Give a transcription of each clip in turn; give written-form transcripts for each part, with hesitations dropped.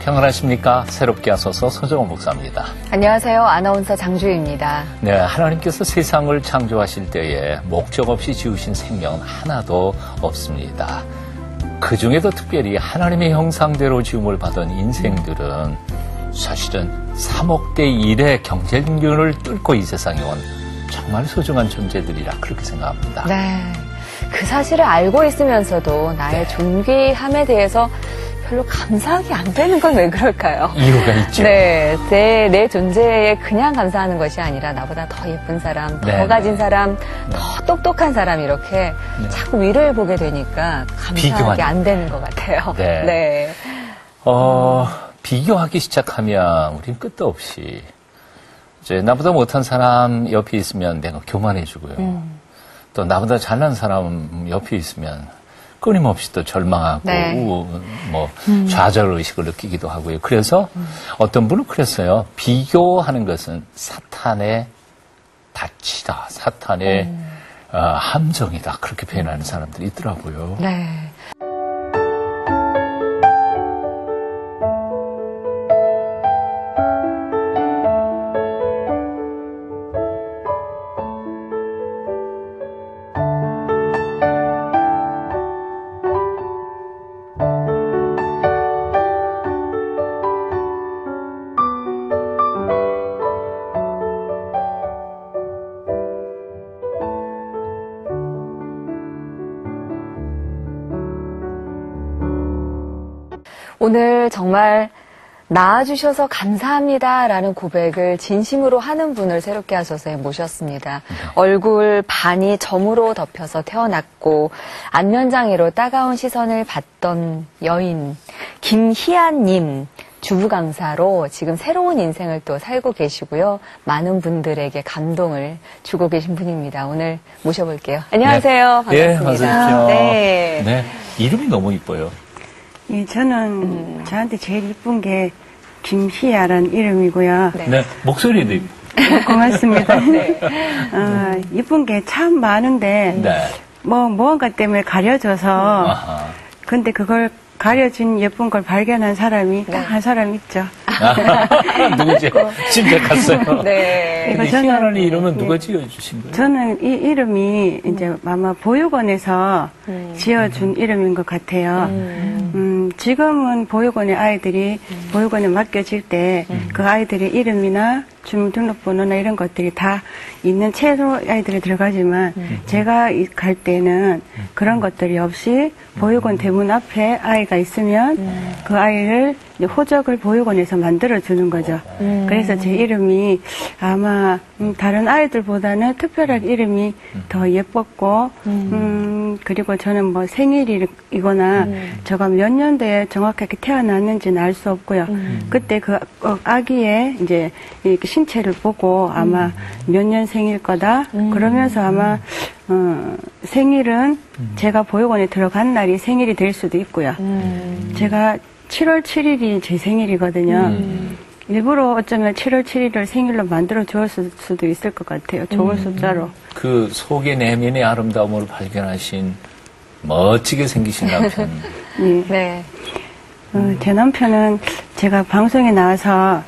평안하십니까? 새롭게 하소서 서정원 목사입니다. 안녕하세요. 아나운서 장주희입니다. 네, 하나님께서 세상을 창조하실 때에 목적 없이 지으신 생명은 하나도 없습니다. 그 중에도 특별히 하나님의 형상대로 지음을 받은 인생들은 사실은 3억 대 1의 경쟁률을 뚫고 이 세상에 온 정말 소중한 존재들이라 그렇게 생각합니다. 네, 그 사실을 알고 있으면서도 나의 존귀함에 대해서 별로 감사하게 안 되는 건 왜 그럴까요? 이유가 있죠. 네, 내 존재에 그냥 감사하는 것이 아니라 나보다 더 예쁜 사람, 더 가진 사람, 더 똑똑한 사람 이렇게 자꾸 위를 보게 되니까 감사하게 안 되는 것 같아요. 네. 비교하기 시작하면 우린 끝도 없이 이제 나보다 못한 사람 옆에 있으면 내가 교만해지고요. 또 나보다 잘난 사람 옆에 있으면 끊임없이 또 절망하고 좌절의식을 느끼기도 하고요. 그래서 어떤 분은 그랬어요. 비교하는 것은 사탄의 덫이다. 사탄의 함정이다. 그렇게 표현하는 사람들이 있더라고요. 네. 오늘 정말 낳아주셔서 감사합니다라는 고백을 진심으로 하는 분을 새롭게 하소서에 모셨습니다. 얼굴 반이 점으로 덮여서 태어났고 안면장애로 따가운 시선을 받던 여인 김희안님 주부 강사로 지금 새로운 인생을 또 살고 계시고요. 많은 분들에게 감동을 주고 계신 분입니다. 오늘 모셔볼게요. 안녕하세요. 네. 반갑습니다. 네, 네. 이름이 너무 이뻐요. 예, 저는 저한테 제일 이쁜 게 김희아라는 이름이고요. 네, 목소리도 이뻐. 고맙습니다. 이쁜 게 참 많은데 무언가 때문에 가려져서 근데 그걸 가려진 예쁜 걸 발견한 사람이 딱 한 사람 있죠. 누구지? 짐작했어요. 네. 근데 희아라는 이름은 누가 지어주신 거예요? 저는 이 이름이 이제 아마 보육원에서 지어준 이름인 것 같아요. 지금은 보육원의 아이들이 보육원에 맡겨질 때 그 아이들의 이름이나 주민등록번호나 이런 것들이 다 있는 채로 아이들이 들어가지만 제가 갈 때는 그런 것들이 없이 보육원 대문 앞에 아이가 있으면 그 아이를 호적을 보육원에서 만들어주는 거죠. 그래서 제 이름이 아마 다른 아이들보다는 특별하게 이름이 더 예뻤고 그리고 저는 뭐 생일이거나 제가 몇 년도에 정확하게 태어났는지는 알 수 없고요. 그때 그 아기의 이제 이렇게 신체를 보고 아마 몇 년 생일 거다 그러면서 아마 생일은 제가 보육원에 들어간 날이 생일이 될 수도 있고요. 제가 7월 7일이 제 생일이거든요. 일부러 어쩌면 7월 7일을 생일로 만들어 주었을 수도 있을 것 같아요. 좋은 숫자로. 그 속의 내면의 아름다움을 발견하신 멋지게 생기신 남편. 네. 제 남편은 제가 방송에 나와서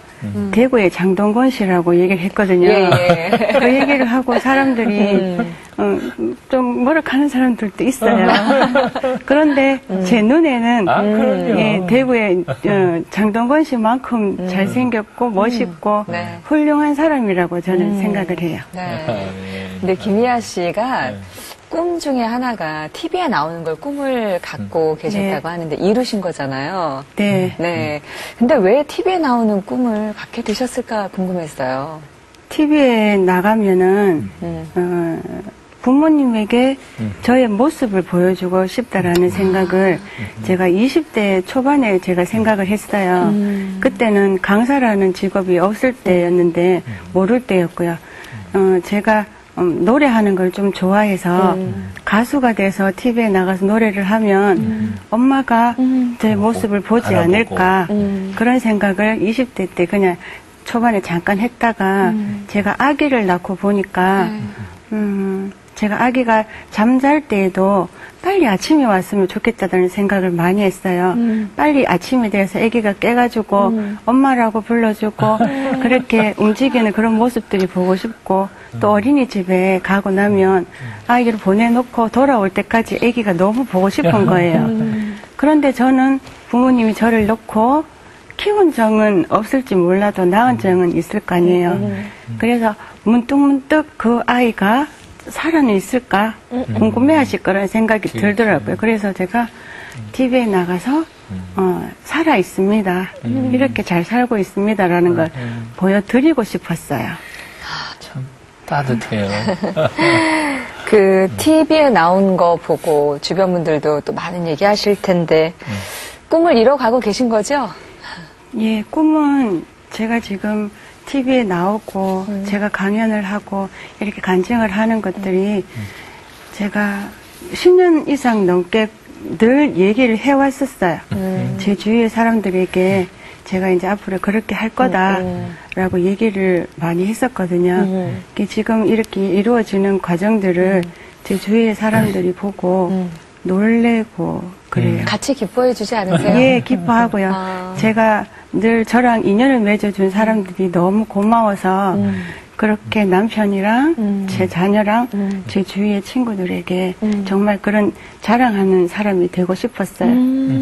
대구의 장동건 씨라고 얘기를 했거든요. 그 얘기를 하고 사람들이 좀 뭐라하는 사람들도 있어요. 그런데 제 눈에는 대구의 장동건 씨만큼 잘생겼고 멋있고 훌륭한 사람이라고 저는 생각을 해요. 근데 김희아 씨가 꿈 중에 하나가 TV에 나오는 걸 꿈을 갖고 계셨다고 하는데 이루신 거잖아요. 네. 근데 왜 TV에 나오는 꿈을 갖게 되셨을까 궁금했어요. TV에 나가면은 부모님에게 저의 모습을 보여주고 싶다라는 생각을 제가 20대 초반에 제가 생각을 했어요. 그때는 강사라는 직업이 없을 때였는데 모를 때였고요. 제가 노래하는 걸 좀 좋아해서 가수가 돼서 TV에 나가서 노래를 하면 엄마가 제 모습을 보지 않을까 그런 생각을 20대 때 그냥 초반에 잠깐 했다가 제가 아기를 낳고 보니까 제가 아기가 잠잘 때에도 빨리 아침이 왔으면 좋겠다는 생각을 많이 했어요. 빨리 아침이 돼서 아기가 깨가지고 엄마라고 불러주고 그렇게 움직이는 그런 모습들이 보고 싶고 또 어린이집에 가고 나면 아이를 보내놓고 돌아올 때까지 아기가 너무 보고 싶은 거예요. 그런데 저는 부모님이 저를 놓고 키운 정은 없을지 몰라도 낳은 정은 있을 거 아니에요. 그래서 문득문득 그 아이가 살아는 있을까 궁금해하실 거라는 생각이 들더라고요. 그래서 제가 TV에 나가서 살아 있습니다. 이렇게 잘 살고 있습니다라는 걸 보여드리고 싶었어요. 참 따뜻해요. 그 TV에 나온 거 보고 주변 분들도 또 많은 얘기하실 텐데 꿈을 이뤄가고 계신 거죠? 예, 꿈은 제가 지금 TV에 나오고 제가 강연을 하고 이렇게 간증을 하는 것들이 제가 10년 이상 넘게 늘 얘기를 해왔었어요. 제 주위의 사람들에게 제가 이제 앞으로 그렇게 할 거다라고 얘기를 많이 했었거든요. 지금 이렇게 이루어지는 과정들을 제 주위의 사람들이 보고 놀래고 그래요. 같이 기뻐해 주지 않으세요? 예, 기뻐하고요. 제가 늘 저랑 인연을 맺어준 사람들이 너무 고마워서 그렇게 남편이랑 제 자녀랑 제 주위의 친구들에게 정말 그런 자랑하는 사람이 되고 싶었어요.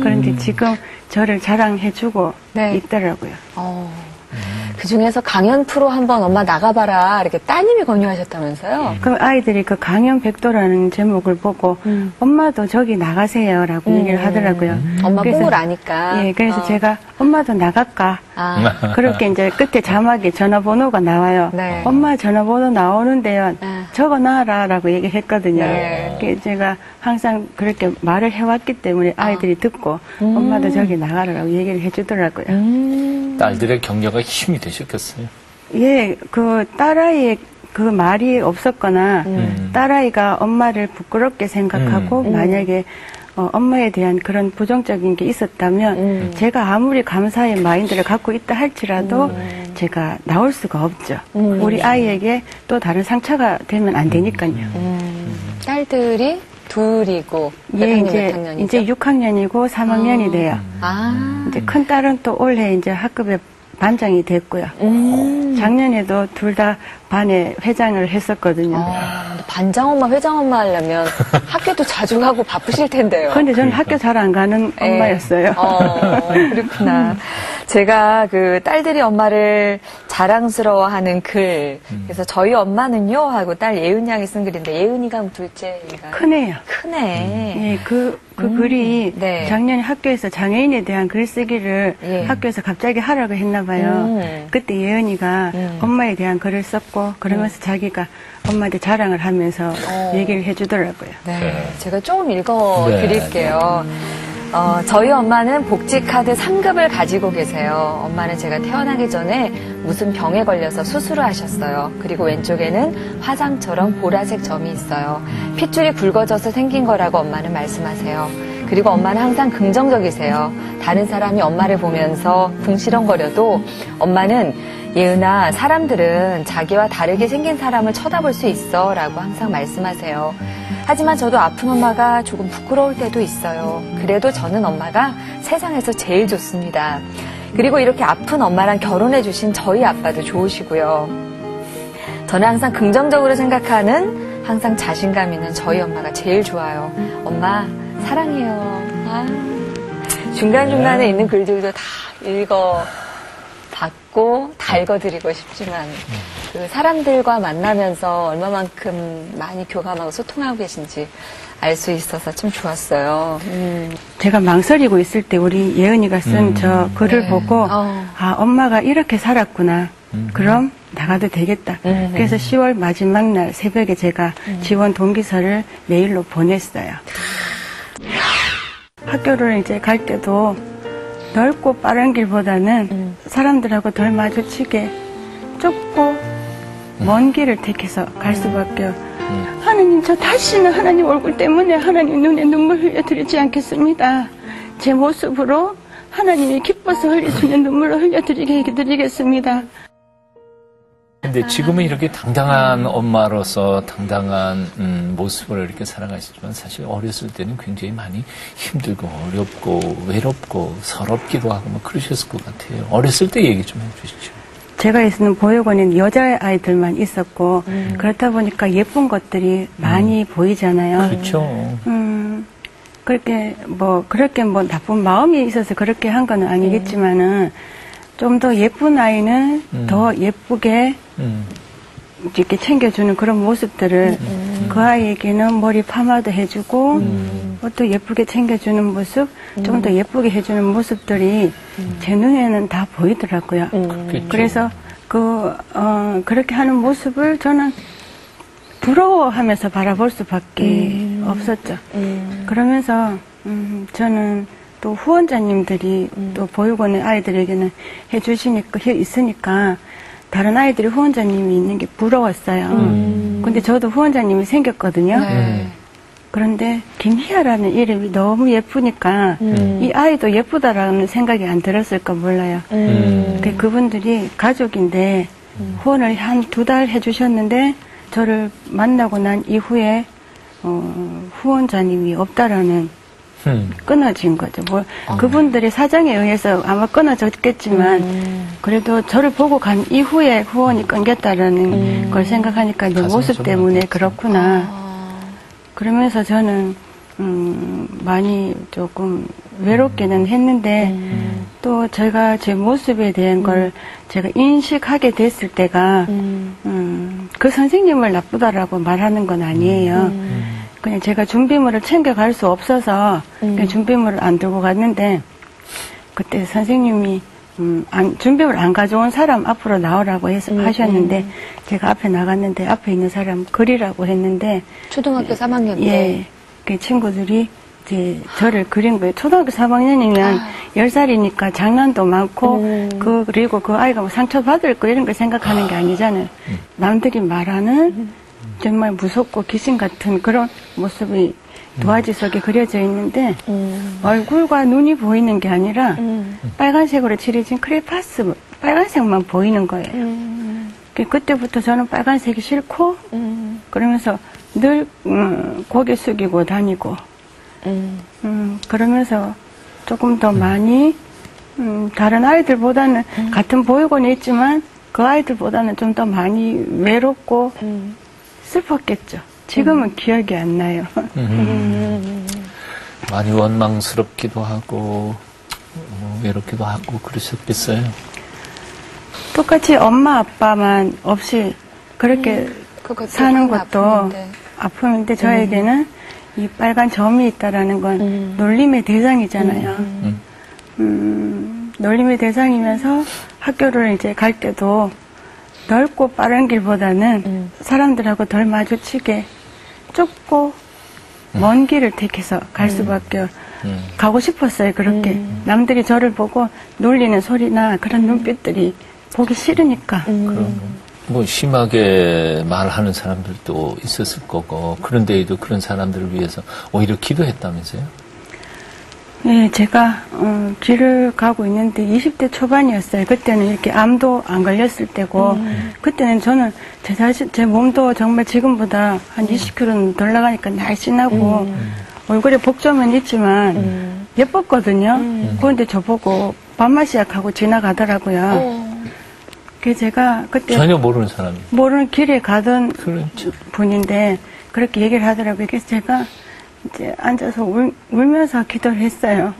그런데 지금 저를 자랑해주고 네. 있더라고요. 그 중에서 강연 프로 한번 엄마 나가봐라 이렇게 따님이 권유하셨다면서요? 그럼 아이들이 그 강연 백도라는 제목을 보고 엄마도 저기 나가세요라고 얘기를 하더라고요. 엄마 그래서, 꿈을 아니까. 예, 그래서 제가 엄마도 나갈까? 그렇게 이제 끝에 자막에 전화번호가 나와요. 네. 엄마 전화번호 나오는데요. 적어놔라라고 얘기했거든요. 네. 그래서 제가 항상 그렇게 말을 해왔기 때문에 아이들이 듣고 엄마도 저기 나가라라고 얘기를 해주더라고요. 딸들의 격려가 힘이 되셨겠어요. 예, 그 딸아이의 그 말이 없었거나 딸아이가 엄마를 부끄럽게 생각하고 만약에 엄마에 대한 그런 부정적인 게 있었다면 제가 아무리 감사의 마인드를 갖고 있다 할지라도 제가 나올 수가 없죠. 우리 아이에게 또 다른 상처가 되면 안 되니까요. 딸들이 둘이고 예, 몇 학년이죠? 이제 6학년이고 3학년이 돼요. 이제 큰 딸은 또 올해 이제 학급에 반장이 됐고요. 작년에도 둘 다 반에 회장을 했었거든요. 반장 엄마, 회장 엄마 하려면 학교도 자주 가고 바쁘실 텐데요. 그런데 저는 학교 잘 안 가는 엄마였어요. 그렇구나. 제가 그 딸들이 엄마를 자랑스러워하는 글, 그래서 저희 엄마는요 하고 딸 예은이 양이 쓴 글인데 예은이가 둘째인가요? 크네요. 크네. 예, 그 글이 네. 작년에 학교에서 장애인에 대한 글쓰기를 예. 학교에서 갑자기 하라고 했나 봐요. 그때 예은이가 엄마에 대한 글을 썼고 그러면서 자기가 엄마한테 자랑을 하면서 얘기를 해주더라고요. 네, 제가 조금 읽어드릴게요. 저희 엄마는 복지카드 3급을 가지고 계세요. 엄마는 제가 태어나기 전에 무슨 병에 걸려서 수술을 하셨어요. 그리고 왼쪽에는 화상처럼 보라색 점이 있어요. 핏줄이 굵어져서 생긴 거라고 엄마는 말씀하세요. 그리고 엄마는 항상 긍정적이세요. 다른 사람이 엄마를 보면서 궁시렁거려도 엄마는 예은아, 사람들은 자기와 다르게 생긴 사람을 쳐다볼 수 있어 라고 항상 말씀하세요. 하지만 저도 아픈 엄마가 조금 부끄러울 때도 있어요. 그래도 저는 엄마가 세상에서 제일 좋습니다. 그리고 이렇게 아픈 엄마랑 결혼해 주신 저희 아빠도 좋으시고요. 저는 항상 긍정적으로 생각하는 항상 자신감 있는 저희 엄마가 제일 좋아요. 엄마 사랑해요. 중간중간에 있는 글들도 다 읽어봤고 다 읽어드리고 싶지만 그 사람들과 만나면서 얼마만큼 많이 교감하고 소통하고 계신지 알 수 있어서 참 좋았어요. 제가 망설이고 있을 때 우리 예은이가 쓴 저 글을 보고 엄마가 이렇게 살았구나. 그럼 나가도 되겠다. 그래서 10월 마지막 날 새벽에 제가 지원 동기서를 메일로 보냈어요. 학교를 이제 갈 때도 넓고 빠른 길보다는 사람들하고 덜 마주치게 좁고 먼 길을 택해서 갈 수밖에. 하나님, 저 다시는 하나님 얼굴 때문에 하나님 눈에 눈물 흘려드리지 않겠습니다. 제 모습으로 하나님이 기뻐서 흘릴 수 있는 눈물을 흘려드리겠습니다. 근데 지금은 이렇게 당당한 엄마로서 당당한 모습을 이렇게 살아가시지만 사실 어렸을 때는 굉장히 많이 힘들고 어렵고 외롭고 서럽기도 하고 뭐 그러셨을 것 같아요. 어렸을 때 얘기 좀 해주시죠. 제가 있는 보육원에는 여자아이들만 있었고 그렇다 보니까 예쁜 것들이 많이 보이잖아요. 그렇죠. 그렇게 뭐 나쁜 마음이 있어서 그렇게 한 건 아니겠지만은 좀 더 예쁜 아이는 더 예쁘게 이렇게 챙겨주는 그런 모습들을 그 아이에게는 머리 파마도 해주고 또 예쁘게 챙겨주는 모습, 좀 더 예쁘게 해주는 모습들이 제 눈에는 다 보이더라고요. 그래서 그렇게 하는 모습을 저는 부러워하면서 바라볼 수밖에 없었죠. 그러면서 저는 또 후원자님들이 또 보육원의 아이들에게는 있으니까 다른 아이들이 후원자님이 있는 게 부러웠어요. 근데 저도 후원자님이 생겼거든요. 네. 그런데 김희아라는 이름이 너무 예쁘니까 이 아이도 예쁘다라는 생각이 안 들었을까 몰라요. 그분들이 가족인데 후원을 한 2달 해주셨는데 저를 만나고 난 이후에 후원자님이 없다라는 끊어진 거죠. 그분들의 사정에 의해서 아마 끊어졌겠지만 그래도 저를 보고 간 이후에 후원이 끊겼다라는 걸 생각하니까 내 모습 때문에 그렇구나. 그러면서 저는 많이 조금 외롭기는 했는데 또 제가 제 모습에 대한 걸 제가 인식하게 됐을 때가 그 선생님을 나쁘다라고 말하는 건 아니에요. 그냥 제가 준비물을 챙겨갈 수 없어서 그냥 준비물을 안 들고 갔는데 그때 선생님이 준비물 안 가져온 사람 앞으로 나오라고 하셨는데 제가 앞에 나갔는데 앞에 있는 사람 그리라고 했는데 초등학교 3학년 때. 예, 그 친구들이 이제 저를 그린 거예요. 초등학교 3학년이면 10살이니까 장난도 많고 그리고 그 아이가 뭐 상처받을 거 이런 걸 생각하는 게 아니잖아요. 남들이 말하는 정말 무섭고 귀신 같은 그런 모습이 도화지 속에 그려져 있는데 얼굴과 눈이 보이는 게 아니라 빨간색으로 칠해진 크레파스 빨간색만 보이는 거예요. 그때부터 저는 빨간색이 싫고 그러면서 늘 고개 숙이고 다니고 그러면서 조금 더 많이 다른 아이들보다는 같은 보육원에 있지만 그 아이들보다는 좀 더 많이 외롭고 슬펐겠죠. 지금은 기억이 안 나요. 많이 원망스럽기도 하고 외롭기도 하고 그러셨겠어요. 똑같이 엄마 아빠만 없이 그렇게 사는 것도 아픔인데 저에게는 이 빨간 점이 있다라는 건 놀림의 대상이잖아요. 놀림의 대상이면서 학교를 이제 갈 때도 넓고 빠른 길보다는 사람들하고 덜 마주치게 좁고 먼 길을 택해서 갈 수밖에 가고 싶었어요. 그렇게 남들이 저를 보고 놀리는 소리나 그런 눈빛들이 보기 싫으니까. 뭐 심하게 말하는 사람들도 있었을 거고 그런데도 그런 사람들을 위해서 오히려 기도했다면서요? 네, 제가 길을 가고 있는데 20대 초반이었어요. 그때는 이렇게 암도 안 걸렸을 때고 그때는 저는 제 몸도 정말 지금보다 한 20kg는 덜 나가니까 날씬하고 얼굴에 복점은 있지만 예뻤거든요. 그런데 저보고 밥맛이약하고 지나가더라고요. 그래서 제가 그때 전혀 모르는 사람이 모르는 길에 가던 그렇죠. 분인데 그렇게 얘기를 하더라고요. 그래서 제가 이제 앉아서 울면서 기도를 했어요.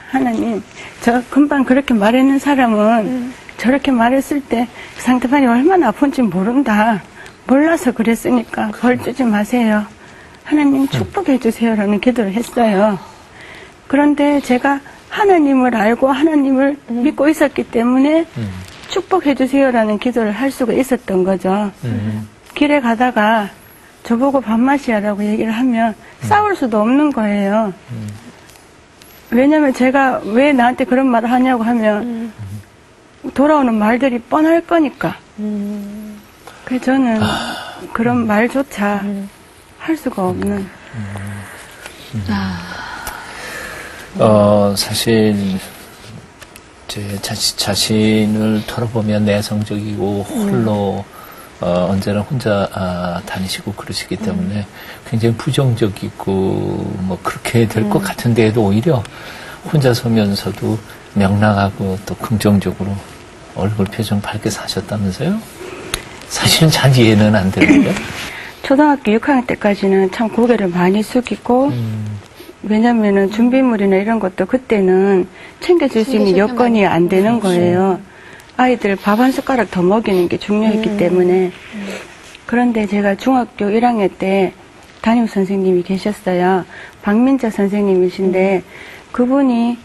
하나님, 저 금방 그렇게 말했는 사람은 저렇게 말했을 때 상대방이 얼마나 아픈지 모른다. 몰라서 그랬으니까 벌 주지 마세요. 하나님 축복해 주세요라는 기도를 했어요. 그런데 제가 하나님을 알고 하나님을 믿고 있었기 때문에 축복해 주세요라는 기도를 할 수가 있었던 거죠. 길에 가다가 저보고 밥맛이야라고 얘기를 하면 싸울 수도 없는 거예요. 왜냐면 제가 왜 나한테 그런 말을 하냐고 하면 돌아오는 말들이 뻔할 거니까. 그래서 저는 그런 말조차 할 수가 없는. 사실 이제 자신을 돌아보면 내성적이고 홀로 언제나 혼자 다니시고 그러시기 때문에 굉장히 부정적이고 뭐 그렇게 될 것 같은데도 오히려 혼자 서면서도 명랑하고 또 긍정적으로 얼굴 표정 밝게 사셨다면서요? 사실은 잘 이해는 안 되는데. 초등학교 6학년 때까지는 참 고개를 많이 숙이고 왜냐면은 준비물이나 이런 것도 그때는 챙겨줄 수 있는 여건이 안 되는 거예요. 아이들 밥 한 숟가락 더 먹이는 게 중요했기 때문에. 그런데 제가 중학교 1학년 때 담임 선생님이 계셨어요. 박민자 선생님이신데 그분이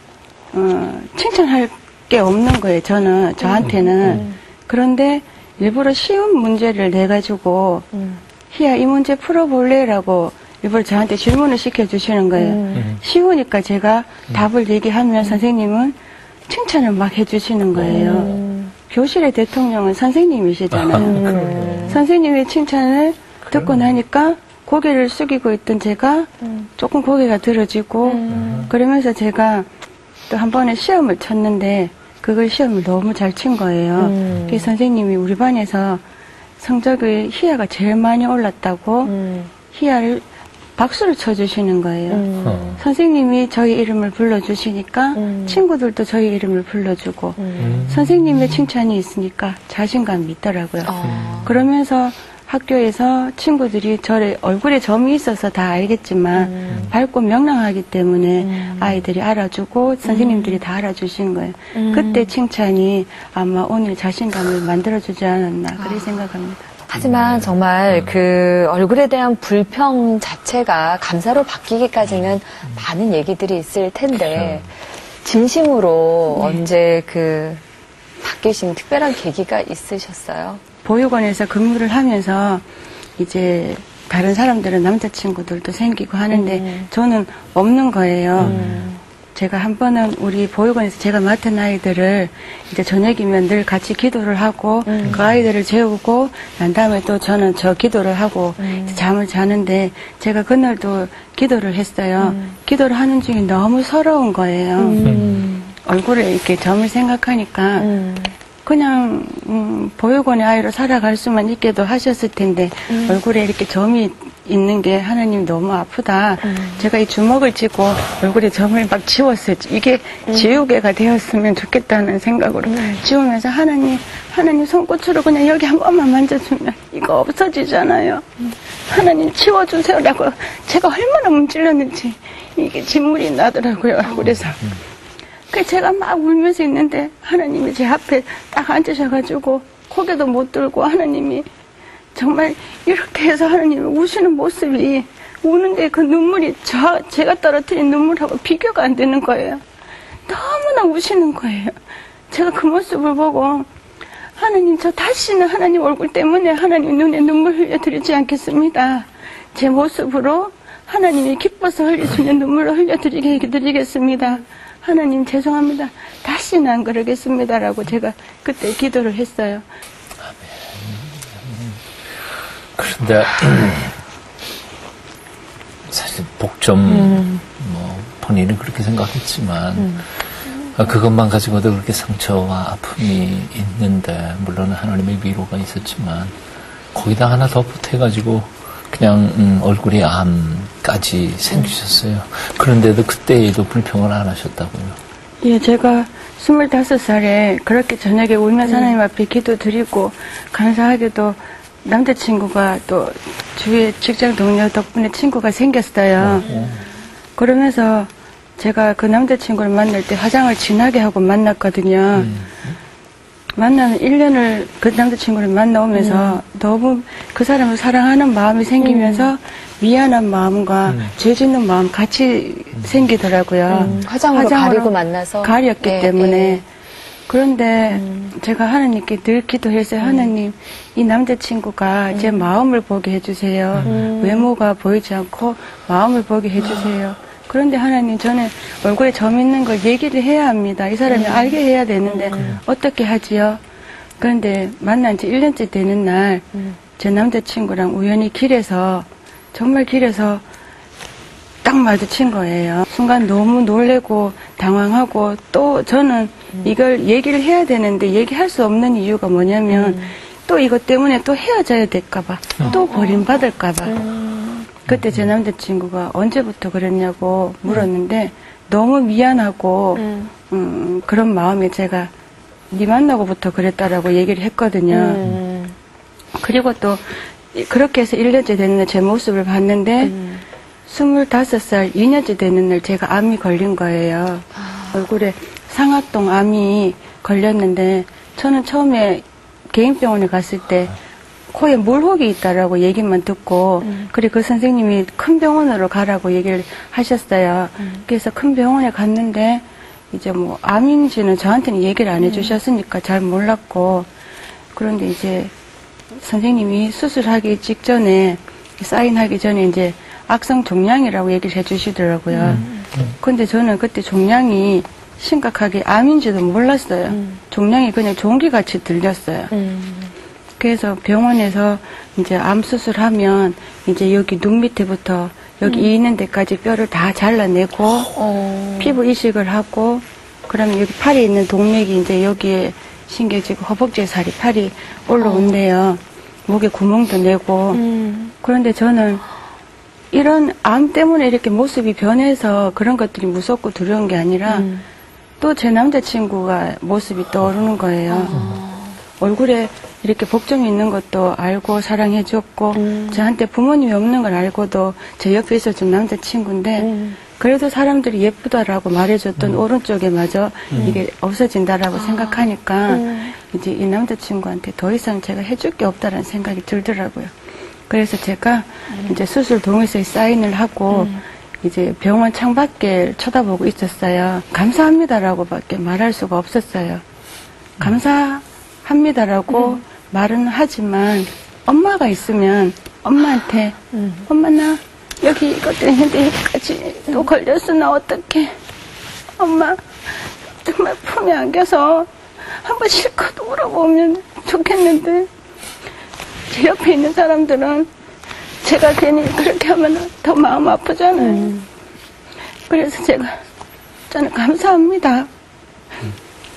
칭찬할 게 없는 거예요. 저한테는. 그런데 일부러 쉬운 문제를 내가지고 희야 이 문제 풀어볼래라고 일부러 저한테 질문을 시켜주시는 거예요. 쉬우니까 제가 답을 얘기하면 선생님은 칭찬을 막 해주시는 거예요. 교실의 대통령은 선생님이시잖아요. 선생님의 칭찬을 듣고 나니까 고개를 숙이고 있던 제가 조금 고개가 들어지고 그러면서 제가 또 한 번에 시험을 쳤는데 그걸 시험을 너무 잘 친 거예요. 그래서 선생님이 우리 반에서 성적이 희야가 제일 많이 올랐다고 희야를 박수를 쳐주시는 거예요. 선생님이 저희 이름을 불러주시니까 친구들도 저희 이름을 불러주고 선생님의 칭찬이 있으니까 자신감이 있더라고요. 그러면서 학교에서 친구들이 저의 얼굴에 점이 있어서 다 알겠지만 밝고 명랑하기 때문에 아이들이 알아주고 선생님들이 다 알아주신 거예요. 그때 칭찬이 아마 오늘 자신감을 만들어주지 않았나 그렇게 생각합니다. 하지만 정말 그 얼굴에 대한 불평 자체가 감사로 바뀌기까지는 많은 얘기들이 있을 텐데 진심으로 언제 그 바뀌신 특별한 계기가 있으셨어요? 보육원에서 근무를 하면서 이제 다른 사람들은 남자친구들도 생기고 하는데 저는 없는 거예요. 제가 한 번은 우리 보육원에서 제가 맡은 아이들을 이제 저녁이면 늘 같이 기도를 하고 그 아이들을 재우고 난 다음에 또 저는 저 기도를 하고 잠을 자는데 제가 그날도 기도를 했어요. 기도를 하는 중에 너무 서러운 거예요. 얼굴에 이렇게 점을 생각하니까 그냥 보육원의 아이로 살아갈 수만 있게도 하셨을 텐데 얼굴에 이렇게 점이 있는 게 하나님 너무 아프다. 제가 이 주먹을 쥐고 얼굴에 점을 막 지웠어요. 이게 지우개가 되었으면 좋겠다는 생각으로 지우면서 하나님 손끝으로 그냥 여기 한 번만 만져주면 이거 없어지잖아요. 하나님 치워주세요라고 제가 얼마나 문질렀는지 이게 진물이 나더라고요. 얼굴에서. 그래서 제가 막 울면서 있는데 하나님이 제 앞에 딱 앉으셔가지고 고개도 못 들고 하나님이 정말 이렇게 해서 하나님이 우시는 모습이 우는데 그 눈물이 제가 떨어뜨린 눈물하고 비교가 안 되는 거예요. 너무나 우시는 거예요. 제가 그 모습을 보고 하나님 저 다시는 하나님 얼굴 때문에 하나님 눈에 눈물 흘려드리지 않겠습니다. 제 모습으로 하나님이 기뻐서 흘릴 수 있는 눈물을 흘려드리겠습니다. 하나님 죄송합니다. 다시는 안 그러겠습니다라고 제가 그때 기도를 했어요. 그런데 사실 복점 뭐 본인은 그렇게 생각했지만 그것만 가지고도 그렇게 상처와 아픔이 있는데 물론 하나님의 위로가 있었지만 거기다 하나 더 보태가지고 그냥 얼굴에 암까지 생기셨어요. 그런데도 그때에도 불평을 안 하셨다고요? 예, 제가 25살에 그렇게 저녁에 울면서 하나님 앞에 기도드리고 감사하게도 남자친구가 또 주위에 직장 동료 덕분에 친구가 생겼어요. 그러면서 제가 그 남자친구를 만날 때 화장을 진하게 하고 만났거든요. 만나는 1년을 그 남자친구를 만나오면서 너무 그 사람을 사랑하는 마음이 생기면서 미안한 마음과 죄 짓는 마음 같이 생기더라고요. 화장으로 가리고 만나서 가렸기 때문에. 그런데 제가 하나님께 늘 기도했어요. 하나님, 이 남자친구가 제 마음을 보게 해주세요. 외모가 보이지 않고 마음을 보게 해주세요. 그런데 하나님, 저는 얼굴에 점 있는 걸 얘기를 해야 합니다. 이 사람이 알게 해야 되는데 어떻게 하지요? 그런데 만난 지 1년째 되는 날 제 남자친구랑 우연히 길에서 정말 길에서 딱 마주친 거예요. 순간 너무 놀래고 당황하고 또 저는 이걸 얘기를 해야 되는데 얘기할 수 없는 이유가 뭐냐면 또 이것 때문에 또 헤어져야 될까봐 또 버림받을까봐 그때 제 남자친구가 언제부터 그랬냐고 물었는데 너무 미안하고 그런 마음에 제가 네 만나고부터 그랬다라고 얘기를 했거든요. 그리고 또 그렇게 해서 1년째 되는 날 제 모습을 봤는데 25살 2년째 되는 날 제가 암이 걸린 거예요. 얼굴에 상악동 암이 걸렸는데 저는 처음에 개인병원에 갔을 때 코에 물혹이 있다라고 얘기만 듣고 그리고 그 선생님이 큰 병원으로 가라고 얘기를 하셨어요. 그래서 큰 병원에 갔는데 이제 뭐 암인지는 저한테는 얘기를 안 해주셨으니까 잘 몰랐고 그런데 이제 선생님이 수술하기 직전에 사인하기 전에 이제 악성 종양이라고 얘기를 해주시더라고요. 근데 저는 그때 종양이 심각하게 암인지도 몰랐어요. 종양이 그냥 종기같이 들렸어요. 그래서 병원에서 이제 암 수술하면 이제 여기 눈 밑에부터 여기 이 있는 데까지 뼈를 다 잘라내고 피부 이식을 하고 그러면 여기 팔에 있는 동맥이 이제 여기에 신겨지고 허벅지에 살이 팔이 올라온대요. 목에 구멍도 내고 그런데 저는 이런 암 때문에 이렇게 모습이 변해서 그런 것들이 무섭고 두려운 게 아니라 또 제 남자친구가 모습이 떠오르는 거예요. 얼굴에 이렇게 복점이 있는 것도 알고 사랑해줬고 저한테 부모님이 없는 걸 알고도 제 옆에 있어준 남자친구인데 그래도 사람들이 예쁘다라고 말해줬던 오른쪽에 마저 이게 없어진다라고 생각하니까 이제 이 남자친구한테 더 이상 제가 해줄 게 없다라는 생각이 들더라고요. 그래서 제가 이제 수술 동의서에 사인을 하고 이제 병원 창밖을 쳐다보고 있었어요. 감사합니다라고 밖에 말할 수가 없었어요. 감사합니다라고 말은 하지만 엄마가 있으면 엄마한테 엄마 나 여기 이것도 했는데 여기까지 또 걸렸어 나 어떡해 엄마 정말 품에 안겨서 한번 실컷 울어보면 좋겠는데 제 옆에 있는 사람들은 제가 괜히 그렇게 하면 더 마음 아프잖아요. 그래서 저는 감사합니다.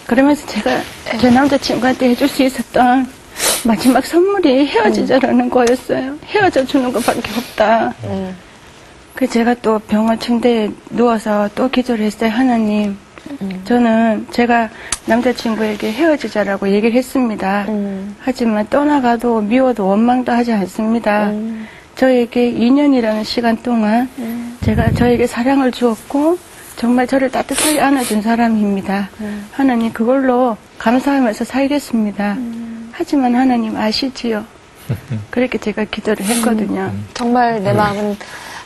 그러면서 제가 제 남자친구한테 해줄 수 있었던 마지막 선물이 헤어지자라는 거였어요. 헤어져 주는 것밖에 없다. 그래서 제가 또 병원 침대에 누워서 또 기도를 했어요. 하나님, 저는 제가 남자친구에게 헤어지자라고 얘기를 했습니다. 하지만 떠나가도 미워도 원망도 하지 않습니다. 저에게 2년이라는 시간 동안 제가 저에게 사랑을 주었고 정말 저를 따뜻하게 안아준 사람입니다. 하나님 그걸로 감사하면서 살겠습니다. 하지만 하나님 아시지요? 그렇게 제가 기도를 했거든요. 정말 내 마음은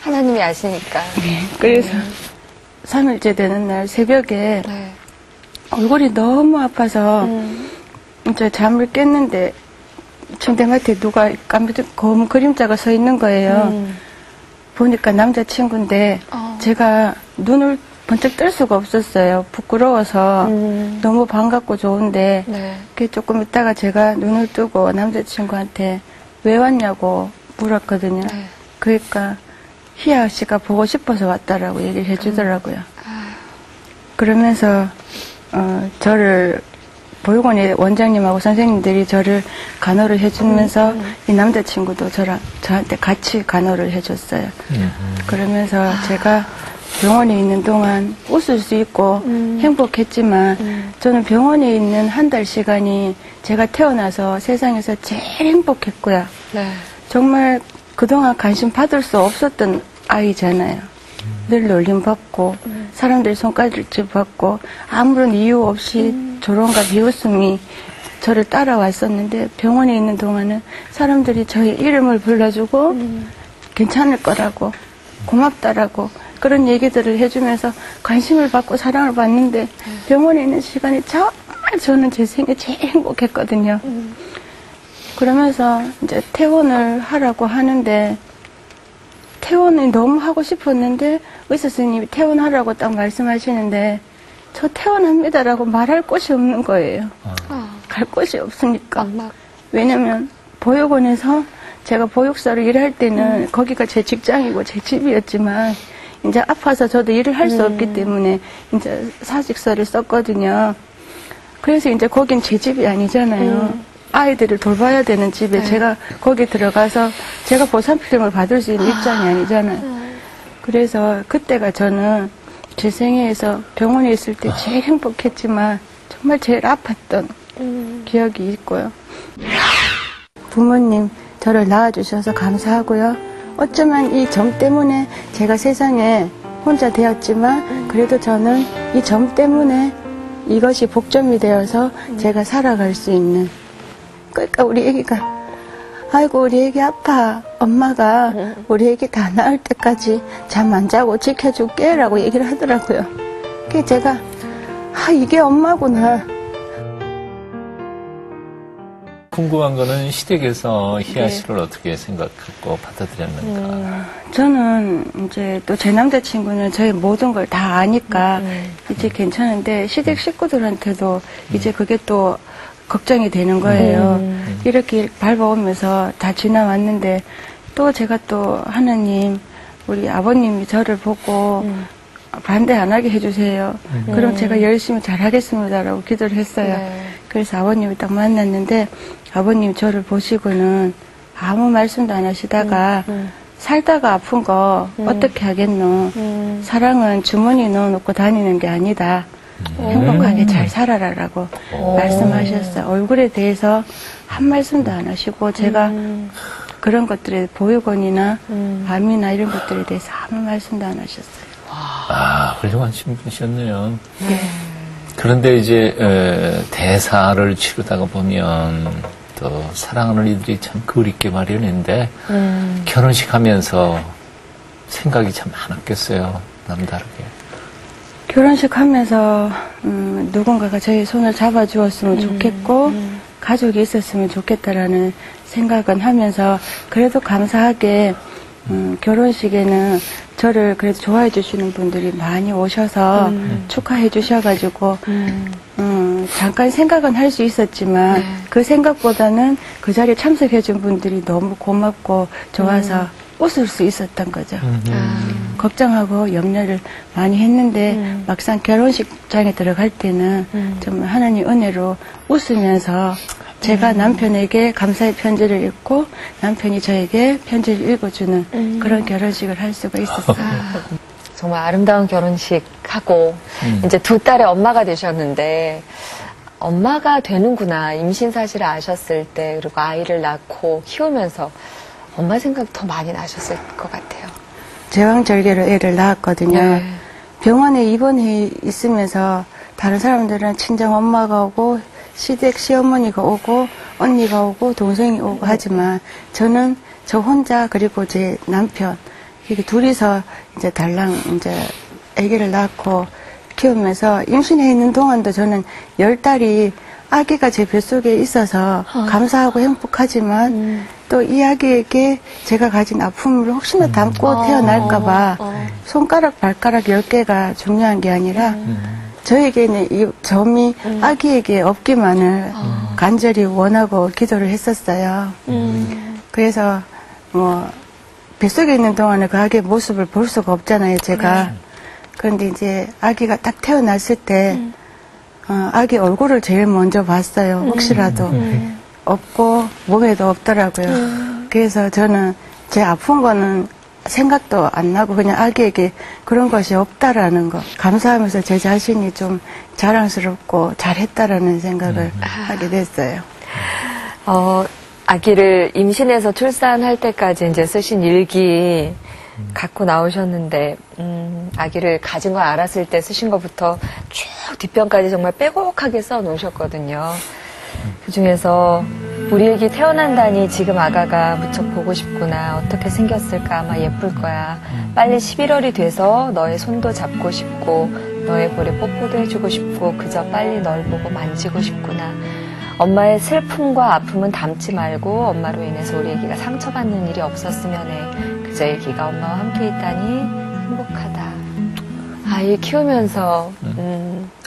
하나님이 아시니까. 네, 그래서 3일째 되는 날 새벽에 얼굴이 너무 아파서 이제 잠을 깼는데 침대 밑에 누가 검은 그림자가 서 있는 거예요. 보니까 남자친구인데 제가 눈을 번쩍 뜰 수가 없었어요. 부끄러워서 너무 반갑고 좋은데 그 조금 있다가 제가 눈을 뜨고 남자친구한테 왜 왔냐고 물었거든요. 그러니까 희아 씨가 보고 싶어서 왔다라고 얘기를 해주더라고요. 그러면서 저를 보육원의 원장님하고 선생님들이 저를 간호를 해주면서 이 남자친구도 저한테 같이 간호를 해줬어요. 그러면서 제가 병원에 있는 동안 웃을 수 있고 행복했지만 저는 병원에 있는 한 달 시간이 제가 태어나서 세상에서 제일 행복했고요. 정말 그동안 관심 받을 수 없었던 아이잖아요. 늘 놀림받고 사람들 손가락질 받고 아무런 이유 없이 조롱과 비웃음이 저를 따라왔었는데 병원에 있는 동안은 사람들이 저의 이름을 불러주고 괜찮을 거라고 고맙다라고 그런 얘기들을 해주면서 관심을 받고 사랑을 받는데 병원에 있는 시간이 정말 저는 제 생에 제일 행복했거든요. 그러면서 이제 퇴원을 하라고 하는데 퇴원을 너무 하고 싶었는데 의사 선생님이 퇴원하라고 딱 말씀하시는데 저 퇴원합니다라고 말할 곳이 없는 거예요. 갈 곳이 없으니까. 왜냐면 보육원에서 제가 보육사로 일할 때는 거기가 제 직장이고 제 집이었지만 이제 아파서 저도 일을 할 수 없기 때문에 이제 사직서를 썼거든요. 그래서 이제 거긴 제 집이 아니잖아요. 아이들을 돌봐야 되는 집에 제가 거기 들어가서 제가 보상금을 받을 수 있는 입장이 아니잖아요. 그래서 그때가 저는 제 생애에서 병원에 있을 때 제일 행복했지만 정말 제일 아팠던 기억이 있고요. 부모님 저를 낳아주셔서 감사하고요. 어쩌면 이 점 때문에 제가 세상에 혼자 되었지만 그래도 저는 이 점 때문에 이것이 복점이 되어서 제가 살아갈 수 있는. 그러니까 우리 애기가 아이고 우리 애기 아파. 엄마가 우리 애기 다 나을 때까지 잠 안 자고 지켜줄게 라고 얘기를 하더라고요. 그래서 제가 이게 엄마구나. 궁금한 거는 시댁에서 희아 씨를 어떻게 생각하고 받아들였는가? 저는 이제 또 제 남자친구는 저의 모든 걸 다 아니까 이제 괜찮은데 시댁 식구들한테도 이제 그게 또 걱정이 되는 거예요. 이렇게 밟아오면서 다 지나왔는데 또 제가 또 하나님 우리 아버님이 저를 보고 반대 안 하게 해주세요. 그럼 제가 열심히 잘하겠습니다라고 기도를 했어요. 그래서 아버님을 딱 만났는데 아버님이 저를 보시고는 아무 말씀도 안 하시다가 살다가 아픈 거 어떻게 하겠노. 사랑은 주머니에 넣어놓고 다니는 게 아니다. 행복하게 잘 살아라라고 말씀하셨어요. 얼굴에 대해서 한 말씀도 안 하시고 제가 그런 것들에 보육원이나 암이나 이런 것들에 대해서 아무 말씀도 안 하셨어요. 훌륭하신 분이셨네요. 그런데 이제 대사를 치르다가 보면 또 사랑하는 이들이 참 그립게 마련인데 결혼식 하면서 생각이 참 많았겠어요. 남다르게. 결혼식 하면서 누군가가 저희 손을 잡아주었으면 좋겠고 가족이 있었으면 좋겠다라는 생각은 하면서 그래도 감사하게 결혼식에는 저를 그래도 좋아해 주시는 분들이 많이 오셔서 축하해 주셔가지고 잠깐 생각은 할 수 있었지만 그 생각보다는 그 자리에 참석해 준 분들이 너무 고맙고 좋아서 웃을 수 있었던 거죠. 걱정하고 염려를 많이 했는데 막상 결혼식장에 들어갈 때는 정말 하나님 은혜로 웃으면서 제가 남편에게 감사의 편지를 읽고 남편이 저에게 편지를 읽어주는 그런 결혼식을 할 수가 있었어요. 정말 아름다운 결혼식 하고 이제 두 딸의 엄마가 되셨는데 엄마가 되는구나 임신 사실을 아셨을 때 그리고 아이를 낳고 키우면서 엄마 생각 더 많이 나셨을 것 같아요. 제왕절개로 애를 낳았거든요. 병원에 입원해 있으면서 다른 사람들은 친정 엄마가 오고 시댁 시어머니가 오고 언니가 오고 동생이 오고 하지만 저는 저 혼자 그리고 제 남편 이렇게 둘이서 이제 달랑 이제 아기를 낳고 키우면서 임신해 있는 동안도 저는 10달이 아기가 제 뱃속에 있어서 감사하고 행복하지만 또 이 아기에게 제가 가진 아픔을 혹시나 담고 태어날까봐 손가락 발가락 10개가 중요한 게 아니라 저에게는 이 점이 아기에게 없기만을 간절히 원하고 기도를 했었어요. 그래서 뭐 뱃속에 있는 동안에 그 아기의 모습을 볼 수가 없잖아요, 제가. 그런데 이제 아기가 딱 태어났을 때 아기 얼굴을 제일 먼저 봤어요. 혹시라도 없고 몸에도 없더라고요. 그래서 저는 제 아픈 거는 생각도 안 나고 그냥 아기에게 그런 것이 없다라는 거 감사하면서 제 자신이 좀 자랑스럽고 잘했다라는 생각을 하게 됐어요. 아기를 임신해서 출산할 때까지 이제 쓰신 일기 갖고 나오셨는데 아기를 가진 걸 알았을 때 쓰신 것부터 쭉 뒷편까지 정말 빼곡하게 써 놓으셨거든요. 그중에서 우리 애기 태어난다니 지금 아가가 무척 보고 싶구나. 어떻게 생겼을까 아마 예쁠 거야. 빨리 11월이 돼서 너의 손도 잡고 싶고 너의 볼에 뽀뽀도 해주고 싶고 그저 빨리 널 보고 만지고 싶구나. 엄마의 슬픔과 아픔은 담지 말고 엄마로 인해서 우리 애기가 상처받는 일이 없었으면 해. 그저 애기가 엄마와 함께 있다니 행복하다. 아이 키우면서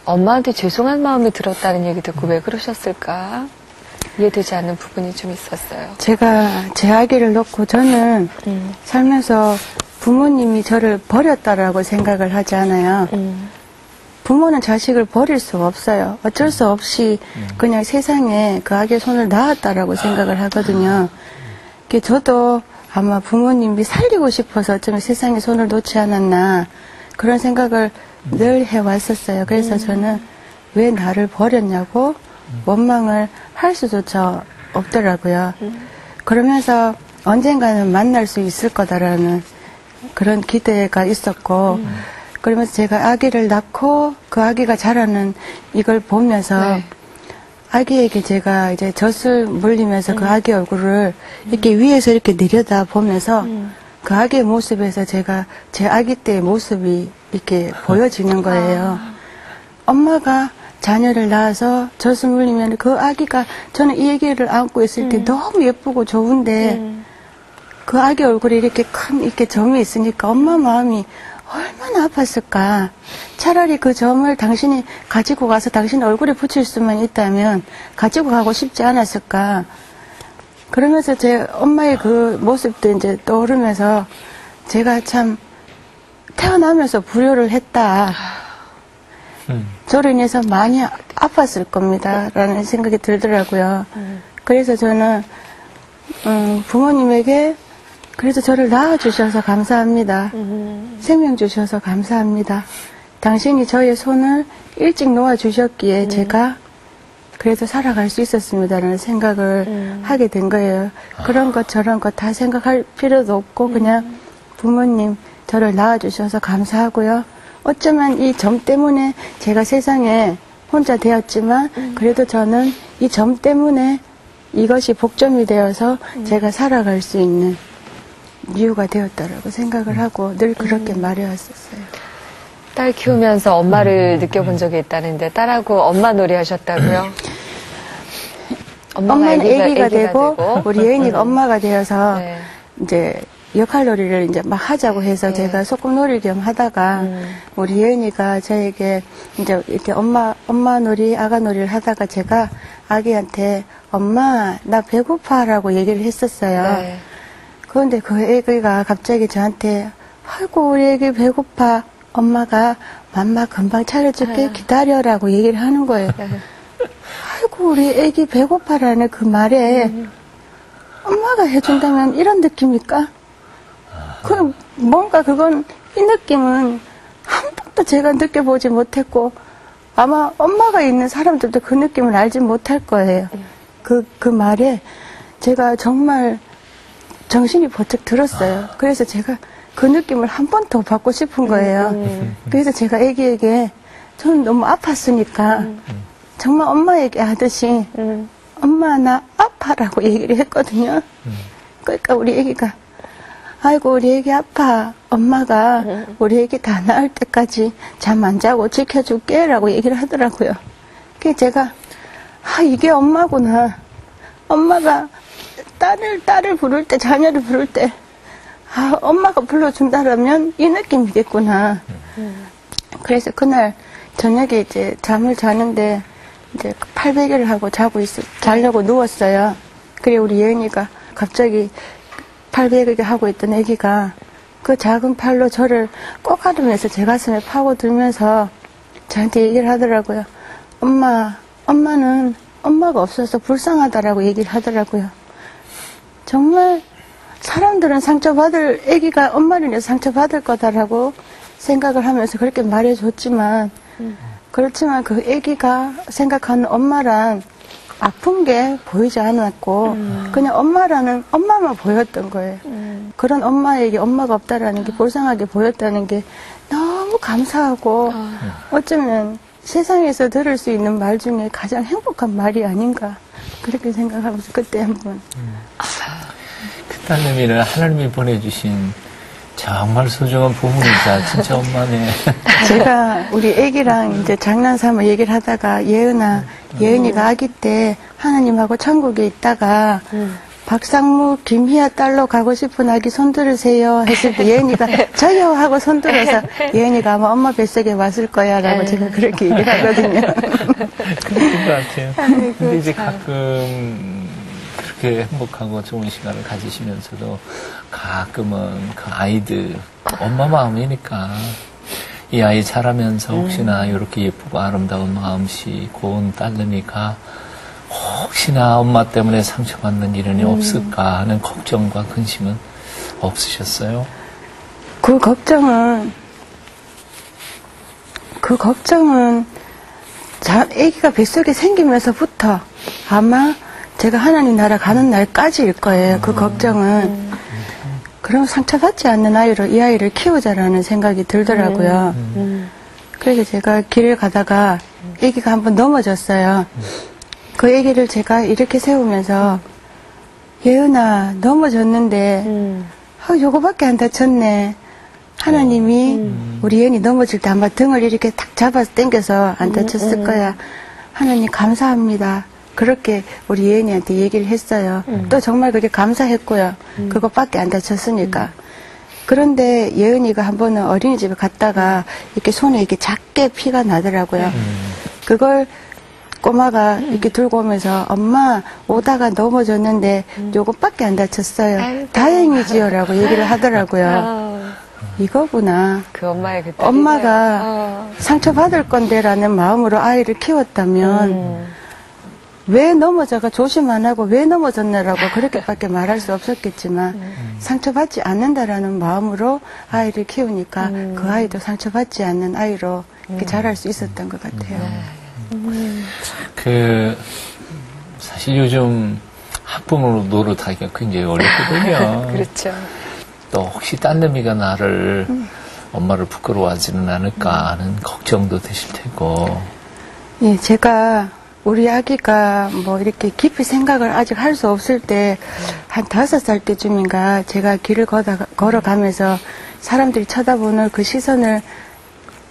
엄마한테 죄송한 마음이 들었다는 얘기 듣고 왜 그러셨을까? 이해되지 않는 부분이 좀 있었어요. 제가 제 아기를 놓고 저는 살면서 부모님이 저를 버렸다라고 생각을 하지 않아요. 부모는 자식을 버릴 수가 없어요. 어쩔 수 없이 그냥 세상에 그 아기의 손을 놨다라고 생각을 하거든요. 저도 아마 부모님이 살리고 싶어서 어쩌면 세상에 손을 놓지 않았나 그런 생각을 늘 해왔었어요. 그래서 저는 왜 나를 버렸냐고 원망을 할 수조차 없더라고요. 그러면서 언젠가는 만날 수 있을 거다라는 그런 기대가 있었고 그러면서 제가 아기를 낳고 그 아기가 자라는 이걸 보면서 네. 아기에게 제가 이제 젖을 물리면서 그 아기 얼굴을 이렇게 위에서 이렇게 내려다 보면서 그 아기의 모습에서 제가 제 아기 때의 모습이 이렇게 보여지는 거예요. 엄마가 자녀를 낳아서 젖을 물리면 그 아기가 저는 이 아기를 안고 있을 때 너무 예쁘고 좋은데 그 아기 얼굴에 이렇게 큰 이렇게 점이 있으니까 엄마 마음이 얼마나 아팠을까. 차라리 그 점을 당신이 가지고 가서 당신 얼굴에 붙일 수만 있다면 가지고 가고 싶지 않았을까. 그러면서 제 엄마의 그 모습도 이제 떠오르면서 제가 참 태어나면서 불효를 했다. 저로 인해서 많이 아팠을 겁니다. 라는 생각이 들더라고요. 그래서 저는 부모님에게 그래서 저를 낳아주셔서 감사합니다. 생명 주셔서 감사합니다. 당신이 저의 손을 일찍 놓아주셨기에 제가 그래서 살아갈 수 있었습니다라는 생각을 하게 된 거예요. 그런 것 저런 것 다 생각할 필요도 없고 그냥 부모님 저를 낳아주셔서 감사하고요. 어쩌면 이 점 때문에 제가 세상에 혼자 되었지만 그래도 저는 이 점 때문에 이것이 복점이 되어서 제가 살아갈 수 있는 이유가 되었다라고 생각을 하고 늘 그렇게 말해왔었어요. 딸 키우면서 엄마를 느껴본 적이 있다는데 딸하고 엄마 놀이 하셨다고요? 엄마는 애기가 되고 우리 예은이가 엄마가 되어서 네. 이제 역할놀이를 이제 막 하자고 해서 제가 소꿉놀이 겸 하다가 우리 예은이가 저에게 이제 이렇게 엄마 놀이, 아가 놀이를 하다가 제가 아기한테 엄마 나 배고파라고 얘기를 했었어요. 네. 그런데 그 애기가 갑자기 저한테 아이고 우리 애기 배고파 엄마가 맘마 금방 차려줄게 기다려라고 얘기를 하는 거예요. 아이고 우리 애기 배고파라는 그 말에 엄마가 해준다면 이런 느낌일까? 그 뭔가 그건 이 느낌은 한 번도 제가 느껴보지 못했고 아마 엄마가 있는 사람들도 그 느낌을 알지 못할 거예요. 그 말에 제가 정말 정신이 번쩍 들었어요. 그래서 제가 그 느낌을 한 번 더 받고 싶은 거예요. 그래서 제가 애기에게 저는 너무 아팠으니까 정말 엄마에게 하듯이 엄마 나 아파라고 얘기를 했거든요. 그러니까 우리 애기가 아이고 우리 애기 아파. 엄마가 우리 애기 다 나을 때까지 잠 안 자고 지켜줄게 라고 얘기를 하더라고요. 그래서 제가 이게 엄마구나. 엄마가 딸을 부를 때 자녀를 부를 때 엄마가 불러준다라면 이 느낌이겠구나. 그래서 그날 저녁에 이제 잠을 자는데 이제 팔베개를 하고 자려고 누웠어요. 그래 우리 예은이가 갑자기 팔베개 하고 있던 애기가 그 작은 팔로 저를 꼭 안으면서 제 가슴에 파고들면서 저한테 얘기를 하더라고요. 엄마는 엄마가 없어서 불쌍하다라고 얘기를 하더라고요. 정말 사람들은 상처받을 애기가 엄마를 인해서 상처받을 거다라고 생각을 하면서 그렇게 말해줬지만 그렇지만 그 애기가 생각하는 엄마란 아픈 게 보이지 않았고 그냥 엄마라는 엄마만 보였던 거예요. 그런 엄마에게 엄마가 없다라는 게 불쌍하게 보였다는 게 너무 감사하고 어쩌면 세상에서 들을 수 있는 말 중에 가장 행복한 말이 아닌가 그렇게 생각하면서 그때 한번 그 딸내미를 하나님이 보내주신 정말 소중한 부모이자 진짜 엄마네. 제가 우리 애기랑 이제 장난삼아 얘기를 하다가 예은이가 아기 때 하나님하고 천국에 있다가 박상무 김희아 딸로 가고 싶은 아기 손들으세요 했을 때 예은이가 저요 하고 손들어서 예은이가 아마 엄마 뱃속에 왔을 거야 라고 제가 그렇게 얘기를 하거든요. 그랬던 것 같아요. 근데 이제 가끔 그렇게 그렇게 행복하고 좋은 시간을 가지시면서도 가끔은 그 아이들, 엄마 마음이니까 이 아이 자라면서 혹시나 이렇게 예쁘고 아름다운 마음씨 고운 딸내미가 혹시나 엄마 때문에 상처받는 일은 없을까 하는 걱정과 근심은 없으셨어요? 그 걱정은 아기가 뱃속에 생기면서부터 아마 제가 하나님 나라 가는 날까지일 거예요. 그 걱정은. 그럼 상처받지 않는 아이로 이 아이를 키우자라는 생각이 들더라고요. 그래서 제가 길을 가다가 아기가 한번 넘어졌어요. 그 아기를 제가 이렇게 세우면서 예은아 넘어졌는데 요거밖에 안 다쳤네. 하나님이 우리 예은이 넘어질 때 아마 등을 이렇게 탁 잡아서 당겨서 안 다쳤을 거야. 하나님 감사합니다. 그렇게 우리 예은이한테 얘기를 했어요. 또 정말 그게 감사했고요. 그것밖에 안 다쳤으니까. 그런데 예은이가 한 번은 어린이집에 갔다가 이렇게 손에 이렇게 작게 피가 나더라고요. 그걸 꼬마가 이렇게 들고 오면서 엄마 오다가 넘어졌는데 요것밖에 안 다쳤어요. 아이고. 다행이지요라고 얘기를 하더라고요. 이거구나. 그 엄마의 그 엄마가 상처받을 건데라는 마음으로 아이를 키웠다면 왜 넘어져가 조심 안 하고 왜 넘어졌나라고 그렇게밖에 말할 수 없었겠지만 상처받지 않는다라는 마음으로 아이를 키우니까 그 아이도 상처받지 않는 아이로 이렇게 자랄 수 있었던 것 같아요. 사실 요즘 학부모로 노릇하기가 굉장히 어렵거든요. 그렇죠. 또 혹시 딸내미가 나를 엄마를 부끄러워하지는 않을까 하는 걱정도 되실 테고. 예, 제가 우리 아기가 뭐 이렇게 깊이 생각을 아직 할 수 없을 때 한 5살 때쯤인가 제가 길을 걸어가면서 사람들이 쳐다보는 그 시선을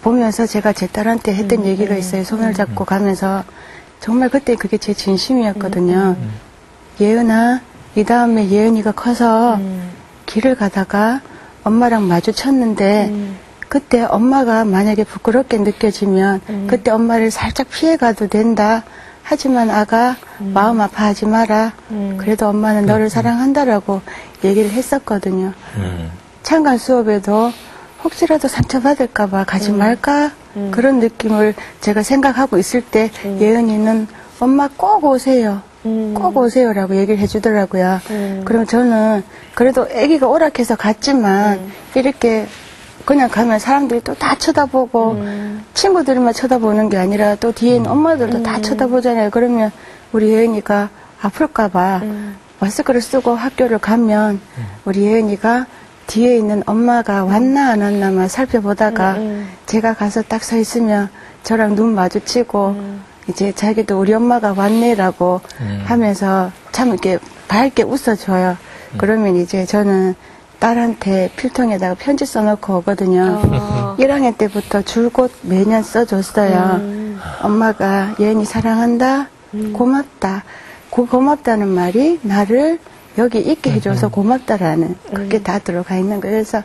보면서 제가 제 딸한테 했던 얘기가 있어요. 손을 잡고 가면서 정말 그때 그게 제 진심이었거든요. 예은아, 이 다음에 예은이가 커서 길을 가다가 엄마랑 마주쳤는데 그때 엄마가 만약에 부끄럽게 느껴지면 그때 엄마를 살짝 피해가도 된다. 하지만 아가 마음 아파하지 마라. 그래도 엄마는 너를 사랑한다라고 얘기를 했었거든요. 창간 수업에도 혹시라도 상처받을까봐 가지 말까? 그런 느낌을 제가 생각하고 있을 때 예은이는 엄마 꼭 오세요. 꼭 오세요라고 얘기를 해주더라고요. 그럼 저는 그래도 아기가 오락해서 갔지만 이렇게 그냥 가면 사람들이 또 다 쳐다보고 친구들만 쳐다보는 게 아니라 또 뒤에 있는 엄마들도 다 쳐다보잖아요. 그러면 우리 예은이가 아플까봐 마스크를 쓰고 학교를 가면 우리 예은이가 뒤에 있는 엄마가 왔나 안 왔나만 살펴보다가 제가 가서 딱 서 있으면 저랑 눈 마주치고 이제 자기도 우리 엄마가 왔네라고 하면서 참 이렇게 밝게 웃어줘요. 그러면 이제 저는 딸한테 필통에다가 편지 써놓고 오거든요. 1학년 때부터 줄곧 매년 써줬어요. 엄마가 예은이 사랑한다. 고맙다. 고맙다는 말이 나를 여기 있게 해줘서 고맙다라는 그게 다 들어가 있는 거예요. 그래서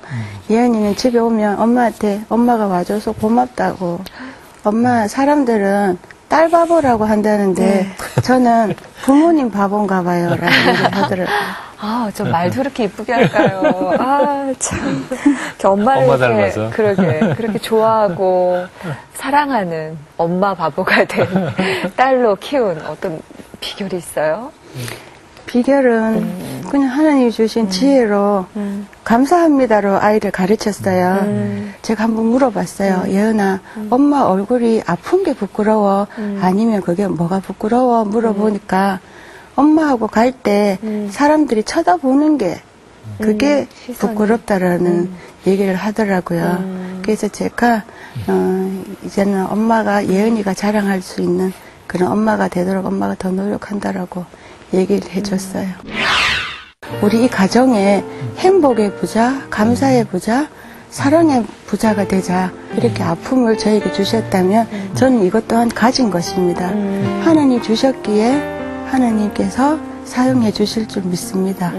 예은이는 집에 오면 엄마한테 엄마가 와줘서 고맙다고. 엄마 사람들은 딸 바보라고 한다는데 저는 부모님 바본가 봐요 라고 얘기를 하더라고요. 아, 저 말도 그렇게 이쁘게 할까요? 아, 참. 엄마를 엄마 이렇게, 닮아서. 그렇게 좋아하고 사랑하는 엄마 바보가 된 딸로 키운 어떤 비결이 있어요? 비결은 그냥 하나님이 주신 지혜로 감사합니다로 아이를 가르쳤어요. 제가 한번 물어봤어요. 예은아, 엄마 얼굴이 아픈 게 부끄러워? 아니면 그게 뭐가 부끄러워? 물어보니까 엄마하고 갈 때 사람들이 쳐다보는 게 그게 부끄럽다라는 얘기를 하더라고요. 그래서 제가 이제는 엄마가 예은이가 자랑할 수 있는 그런 엄마가 되도록 엄마가 더 노력한다라고 얘기를 해줬어요. 우리 이 가정에 행복의 부자, 감사의 부자, 사랑의 부자가 되자 이렇게 아픔을 저에게 주셨다면 저는 이것 또한 가진 것입니다. 하나님 주셨기에 하나님께서 사용해 주실 줄 믿습니다.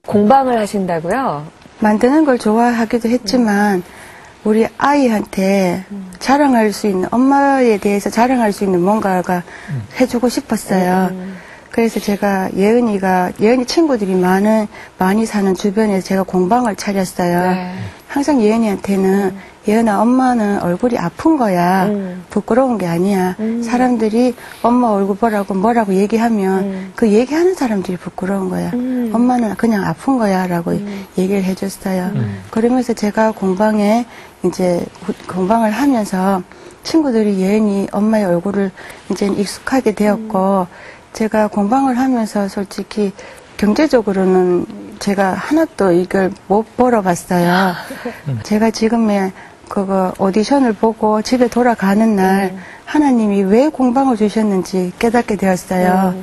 공방을 하신다고요? 만드는 걸 좋아하기도 했지만 우리 아이한테 자랑할 수 있는 엄마에 대해서 자랑할 수 있는 뭔가가 해주고 싶었어요. 그래서 제가 예은이 친구들이 많이 사는 주변에서 제가 공방을 차렸어요. 네. 항상 예은이한테는 예은아, 엄마는 얼굴이 아픈 거야. 부끄러운 게 아니야. 사람들이 엄마 얼굴 보라고 뭐라고 얘기하면 그 얘기하는 사람들이 부끄러운 거야. 엄마는 그냥 아픈 거야. 라고 얘기를 해줬어요. 그러면서 제가 공방을 하면서 친구들이 예은이 엄마의 얼굴을 이제 익숙하게 되었고, 제가 공방을 하면서 솔직히 경제적으로는 제가 하나도 이걸 못 벌어봤어요. 제가 지금의 그거 오디션을 보고 집에 돌아가는 날 하나님이 왜 공방을 주셨는지 깨닫게 되었어요.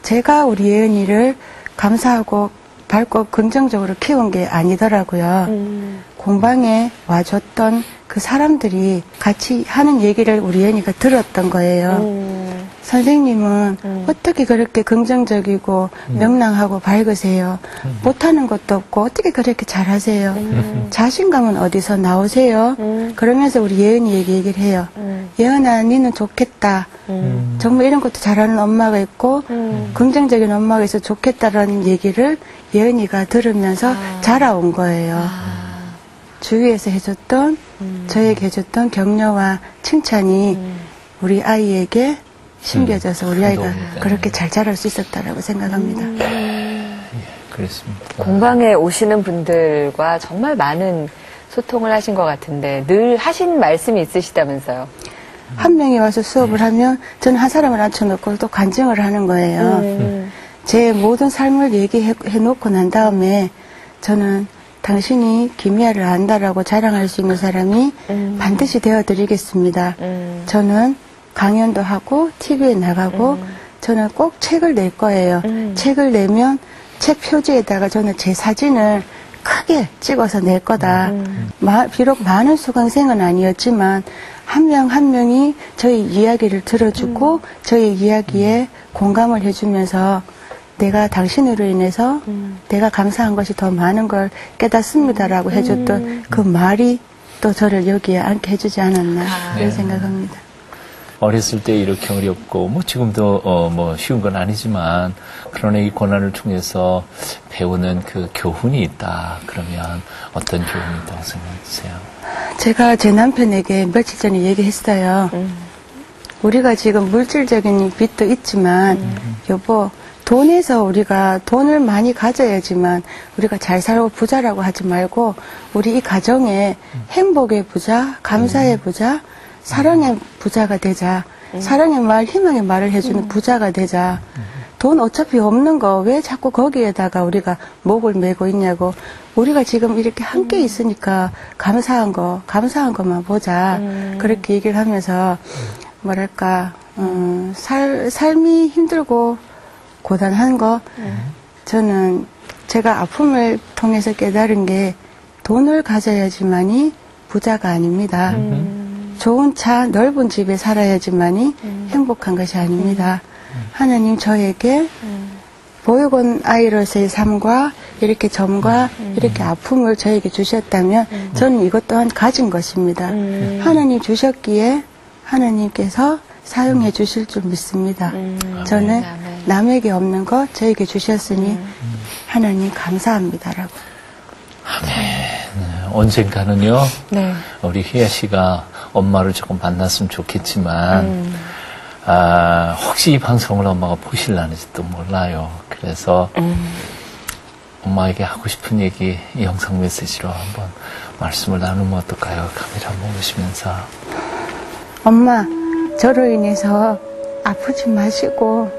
제가 우리 예은이를 감사하고 밝고 긍정적으로 키운 게 아니더라고요. 공방에 와줬던 그 사람들이 같이 하는 얘기를 우리 예은이가 들었던 거예요. 선생님은 어떻게 그렇게 긍정적이고 명랑하고 밝으세요? 못하는 것도 없고 어떻게 그렇게 잘하세요? 자신감은 어디서 나오세요? 그러면서 우리 예은이에게 얘기를 해요. 예은아, 니는 좋겠다. 정말 이런 것도 잘하는 엄마가 있고 긍정적인 엄마가 있어 좋겠다라는 얘기를 예은이가 들으면서 자라온 거예요. 주위에서 해줬던 저에게 해줬던 격려와 칭찬이 우리 아이에게 심겨져서 우리 아이가 그렇게 잘 자랄 수 있었다라고 생각합니다. 그렇습니다. 공방에 오시는 분들과 정말 많은 소통을 하신 것 같은데 늘 하신 말씀이 있으시다면서요? 한 명이 와서 수업을 하면 저는 한 사람을 앉혀놓고 또 간증을 하는 거예요. 제 모든 삶을 얘기해놓고 난 다음에 저는 당신이 김희아를 안다라고 자랑할 수 있는 사람이 반드시 되어드리겠습니다. 저는 강연도 하고 TV에 나가고 저는 꼭 책을 낼 거예요. 책을 내면 책 표지에다가 저는 제 사진을 크게 찍어서 낼 거다. 비록 많은 수강생은 아니었지만 한 명 한 명이 저희 이야기를 들어주고 저희 이야기에 공감을 해주면서 내가 당신으로 인해서 내가 감사한 것이 더 많은 걸 깨닫습니다라고 해줬던 그 말이 또 저를 여기에 앉게 해주지 않았나 그런 생각합니다. 어렸을 때 이렇게 어렵고 지금도 쉬운 건 아니지만 그러나 이 고난을 통해서 배우는 그 교훈이 있다. 그러면 어떤 교훈이 있다고 생각하세요? 제가 제 남편에게 며칠 전에 얘기했어요. 우리가 지금 물질적인 빚도 있지만 여보, 돈에서 우리가 돈을 많이 가져야지만 우리가 잘 살고 부자라고 하지 말고 우리 이 가정에 행복의 부자, 감사의 부자, 사랑의 부자가 되자. 사랑의 말, 희망의 말을 해주는 부자가 되자. 돈 어차피 없는 거 왜 자꾸 거기에다가 우리가 목을 메고 있냐고. 우리가 지금 이렇게 함께 있으니까 감사한 것만 보자. 그렇게 얘기를 하면서 뭐랄까 삶이 힘들고 고단한 거 저는 제가 아픔을 통해서 깨달은 게 돈을 가져야지만이 부자가 아닙니다. 좋은 차, 넓은 집에 살아야지만이 행복한 것이 아닙니다. 하나님 저에게 보육원 아이로서의 삶과 이렇게 점과 이렇게 아픔을 저에게 주셨다면 저는 이것 또한 가진 것입니다. 하나님 주셨기에 하나님께서 사용해 주실 줄 믿습니다. 저는 남에게 없는 것 저에게 주셨으니 하나님 감사합니다라고. 언젠가는요, 네. 우리 희아 씨가 엄마를 조금 만났으면 좋겠지만, 혹시 이 방송을 엄마가 보실라는지도 몰라요. 그래서 엄마에게 하고 싶은 얘기 이 영상 메시지로 한번 말씀을 나누면 어떨까요? 카메라 한번 보시면서. 엄마, 저로 인해서 아프지 마시고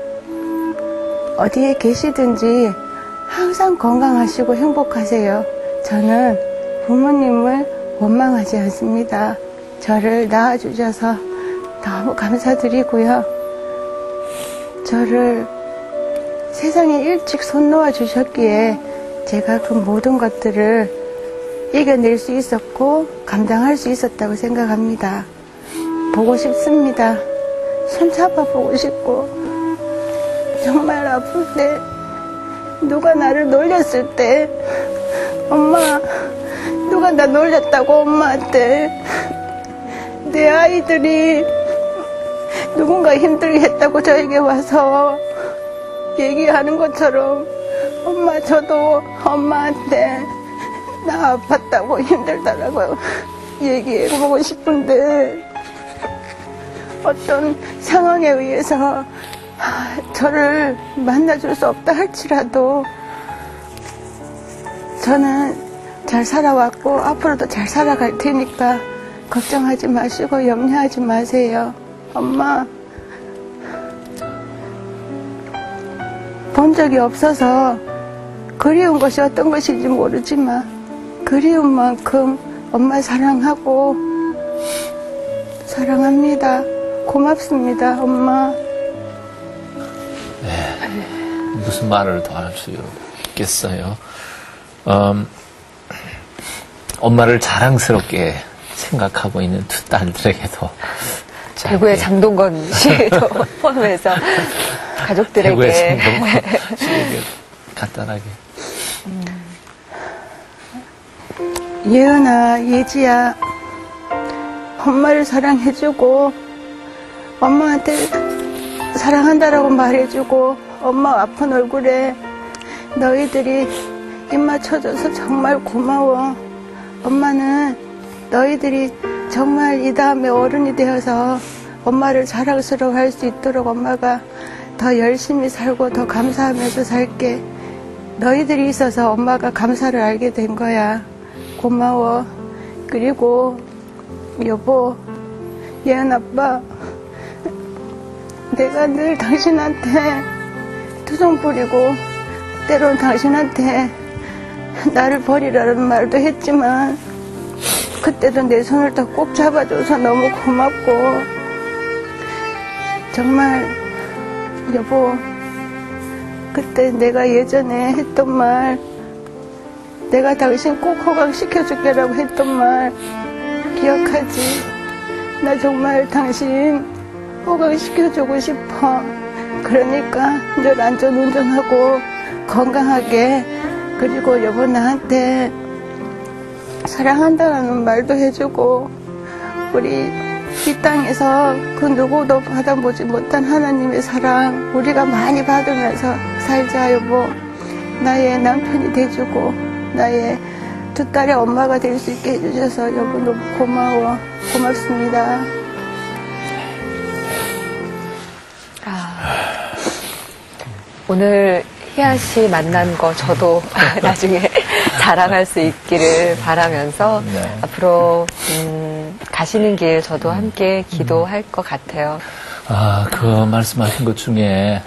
어디에 계시든지 항상 건강하시고 행복하세요. 저는 부모님을 원망하지 않습니다. 저를 낳아주셔서 너무 감사드리고요. 저를 세상에 일찍 손 놓아 주셨기에 제가 그 모든 것들을 이겨낼 수 있었고 감당할 수 있었다고 생각합니다. 보고 싶습니다. 손 잡아보고 싶고 정말 아플 때 누가 나를 놀렸을 때 엄마 누가 나 놀렸다고 엄마한테 내 아이들이 누군가 힘들게 했다고 저에게 와서 얘기하는 것처럼 엄마 저도 엄마한테 나 아팠다고 힘들다라고 얘기해보고 싶은데 어떤 상황에 의해서 저를 만나줄 수 없다 할지라도 저는 잘 살아왔고 앞으로도 잘 살아갈 테니까 걱정하지 마시고 염려하지 마세요. 엄마 본 적이 없어서 그리운 것이 어떤 것인지 모르지만 그리운 만큼 엄마 사랑하고 사랑합니다. 고맙습니다, 엄마. 네, 무슨 말을 더 할 수 있겠어요. 엄마를 자랑스럽게 생각하고 있는 두 딸들에게도 대구의 장동건 씨도 포함해서 가족들에게 대구의 장동건 씨에게 간단하게 예은아, 예지야, 엄마를 사랑해주고 엄마한테 사랑한다라고 말해주고 엄마 아픈 얼굴에 너희들이 입 맞춰줘서 정말 고마워. 엄마는 너희들이 정말 이 다음에 어른이 되어서 엄마를 자랑스러워할 수 있도록 엄마가 더 열심히 살고 더 감사하면서 살게. 너희들이 있어서 엄마가 감사를 알게 된 거야. 고마워. 그리고 여보, 예은 아빠, 내가 늘 당신한테 투정 부리고 때론 당신한테 나를 버리라는 말도 했지만 그때도 내 손을 더 꼭 잡아줘서 너무 고맙고 정말 여보, 그때 내가 예전에 했던 말, 내가 당신 꼭 호강시켜줄게라고 했던 말 기억하지? 나 정말 당신 호강시켜주고 싶어. 그러니까 늘 안전운전하고 건강하게, 그리고 여보 나한테 사랑한다는 말도 해주고 우리 이 땅에서 그 누구도 받아보지 못한 하나님의 사랑 우리가 많이 받으면서 살자. 여보, 나의 남편이 돼주고 나의 두 딸의 엄마가 될 수 있게 해주셔서 여보 너무 고마워. 고맙습니다. 오늘 희아 씨 만난 거 저도 나중에 자랑할 수 있기를 바라면서 네. 앞으로 가시는 길 저도 함께 기도할 것 같아요. 그 말씀하신 것 중에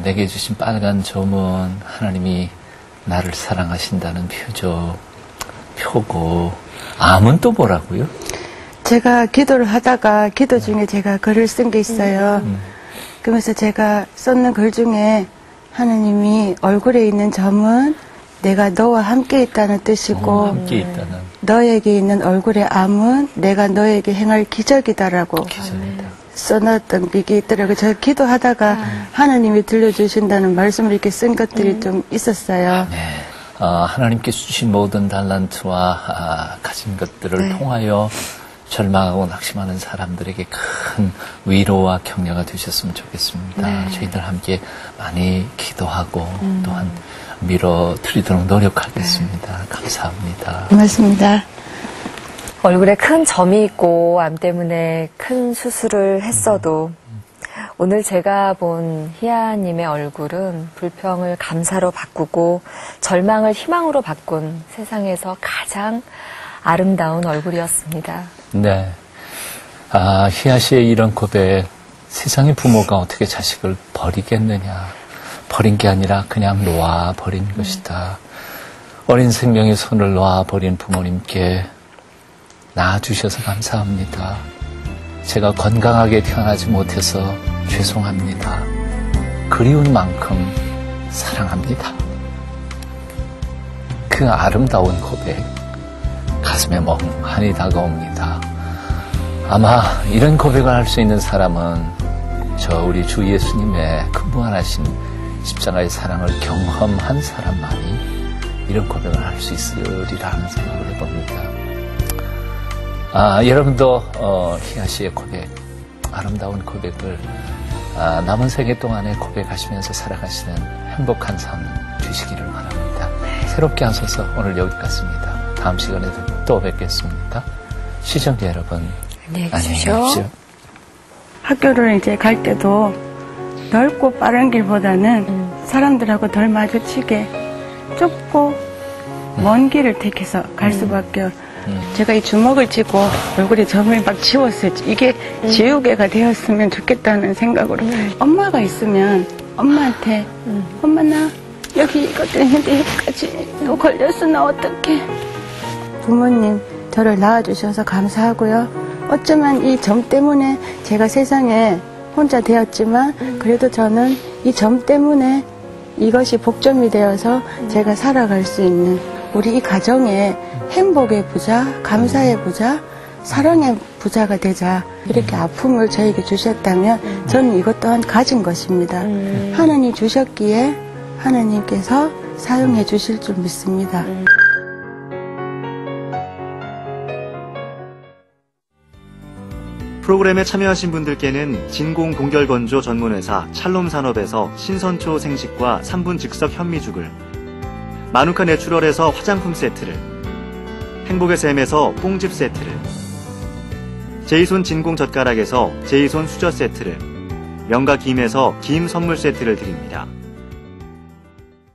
내게 주신 빨간 점은 하나님이 나를 사랑하신다는 표고 암은 또 뭐라고요? 제가 기도를 하다가 기도 중에 제가 글을 쓴 게 있어요. 그러면서 제가 썼는 글 중에 하나님이 얼굴에 있는 점은 내가 너와 함께 있다는 뜻이고 함께 있다는 너에게 있는 얼굴의 암은 내가 너에게 행할 기적이다라고 기적이다. 써놨던 게 있더라고요. 제가 기도하다가 하나님이 들려주신다는 말씀을 이렇게 쓴 것들이 좀 있었어요. 네. 하나님께서 주신 모든 달란트와 가진 것들을 통하여 절망하고 낙심하는 사람들에게 큰 위로와 격려가 되셨으면 좋겠습니다. 저희들 함께 많이 기도하고 또한 밀어드리도록 노력하겠습니다. 감사합니다. 고맙습니다. 얼굴에 큰 점이 있고 암 때문에 큰 수술을 했어도 오늘 제가 본 희아님의 얼굴은 불평을 감사로 바꾸고 절망을 희망으로 바꾼 세상에서 가장 아름다운 얼굴이었습니다. 네. 희아 씨의 이런 고백, 세상의 부모가 어떻게 자식을 버리겠느냐. 버린 게 아니라 그냥 놓아버린 것이다. 어린 생명의 손을 놓아버린 부모님께 낳아주셔서 감사합니다. 제가 건강하게 태어나지 못해서 죄송합니다. 그리운 만큼 사랑합니다. 그 아름다운 고백, 가슴에 멍하니 다가옵니다. 아마 이런 고백을 할 수 있는 사람은 우리 주 예수님의 그 무한하신 십자가의 사랑을 경험한 사람만이 이런 고백을 할 수 있으리라는 생각을 해봅니다. 여러분도 희아 씨의 고백, 아름다운 고백을 남은 생애 동안에 고백하시면서 살아가시는 행복한 삶 주시기를 바랍니다. 새롭게 하소서. 오늘 여기까지입니다. 다음 시간에도 또 뵙겠습니다. 시청자 여러분, 안녕히 계십시오. 학교를 이제 갈 때도 넓고 빠른 길보다는 사람들하고 덜 마주치게 좁고 먼 길을 택해서 갈 수밖에. 제가 이 주먹을 쥐고 얼굴에 점을 막 지웠어요. 이게 지우개가 되었으면 좋겠다는 생각으로. 엄마가 있으면 엄마한테 엄마 나 여기 이것도 했는데 여기까지 또 걸렸어 나 어떡해. 부모님 저를 낳아주셔서 감사하고요. 어쩌면 이 점 때문에 제가 세상에 혼자 되었지만 그래도 저는 이 점 때문에 이것이 복점이 되어서 제가 살아갈 수 있는 우리 이 가정의 행복의 부자, 감사의 부자, 사랑의 부자가 되자. 이렇게 아픔을 저에게 주셨다면 저는 이것 또한 가진 것입니다. 하나님 주셨기에 하나님께서 사용해 주실 줄 믿습니다. 프로그램에 참여하신 분들께는 진공 동결건조 전문회사 찰롬산업에서 신선초 생식과 3분 즉석 현미죽을, 마누카 내추럴에서 화장품 세트를, 행복의 샘에서 뽕집 세트를, 제이손 진공 젓가락에서 제이손 수저 세트를, 명가 김에서 김 선물 세트를 드립니다.